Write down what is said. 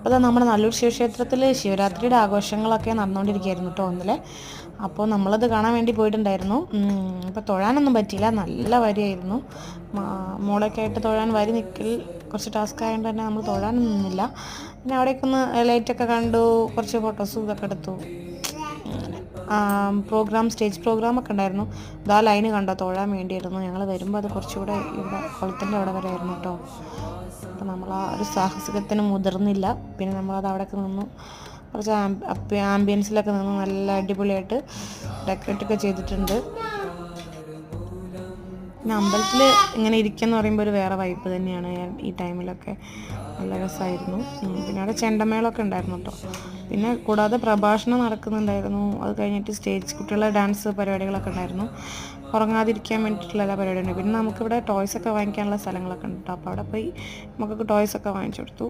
അപ്പോൾ നമ്മുടെ നല്ലൂർ ശിവക്ഷേത്രത്തിൽ ശിവരാത്രിയുടെ ആഘോഷങ്ങളൊക്കെ നടന്നുകൊണ്ടിരിക്കുകയായിരുന്നു കേട്ടോ ഇന്നലെ. അപ്പോൾ നമ്മളത് കാണാൻ വേണ്ടി പോയിട്ടുണ്ടായിരുന്നു. അപ്പോൾ തൊഴാനൊന്നും പറ്റിയില്ല, നല്ല വരിയായിരുന്നു. മോളൊക്കെ ആയിട്ട് തൊഴാൻ വരി നിൽക്കൽ കുറച്ച് ടാസ്ക് ആയതുകൊണ്ട് തന്നെ നമ്മൾ തൊഴാനൊന്നും നിന്നില്ല. പിന്നെ അവിടേക്ക് ഒന്ന് ലൈറ്റൊക്കെ കണ്ടു, കുറച്ച് ഫോട്ടോസും ഇതൊക്കെ എടുത്തു. സ്റ്റേജ് പ്രോഗ്രാമൊക്കെ ഉണ്ടായിരുന്നു. ഇതാ ലൈന് കണ്ടോ, തൊഴാൻ വേണ്ടിയിരുന്നു. ഞങ്ങൾ വരുമ്പോൾ അത് കുറച്ചുകൂടെ ഇവിടെ കുളത്തിൻ്റെ അവിടെ വരെ ആയിരുന്നു കേട്ടോ. അപ്പോൾ നമ്മൾ ആ ഒരു സാഹസികത്തിന് മുതിർന്നില്ല. പിന്നെ നമ്മളത് അവിടെയൊക്കെ നിന്നു, കുറച്ച് ആംബിയൻസിലൊക്കെ നിന്ന് നല്ല അടിപൊളിയായിട്ട് ഡെക്കറേറ്റൊക്കെ ചെയ്തിട്ടുണ്ട്. പിന്നെ അമ്പലത്തിൽ ഇങ്ങനെ ഇരിക്കുകയെന്ന് പറയുമ്പോൾ ഒരു വേറെ വൈബ് തന്നെയാണ്. ഈ ടൈമിലൊക്കെ നല്ല രസമായിരുന്നു. പിന്നെ അവിടെ ചെണ്ടമേളമൊക്കെ ഉണ്ടായിരുന്നു കേട്ടോ. പിന്നെ കൂടാതെ പ്രഭാഷണം നടക്കുന്നുണ്ടായിരുന്നു. അത് കഴിഞ്ഞിട്ട് കുട്ടികളുടെ ഡാൻസ് പരിപാടികളൊക്കെ ഉണ്ടായിരുന്നു. ഉറങ്ങാതിരിക്കാൻ വേണ്ടിയിട്ടുള്ള എല്ലാ പരിപാടിയുണ്ട്. പിന്നെ നമുക്കിവിടെ ടോയ്സൊക്കെ വാങ്ങിക്കാനുള്ള സ്ഥലങ്ങളൊക്കെ ഉണ്ട് കേട്ടോ. അപ്പോൾ അവിടെ പോയി നമുക്കൊക്കെ ടോയ്സൊക്കെ വാങ്ങിച്ചു കൊടുത്തു.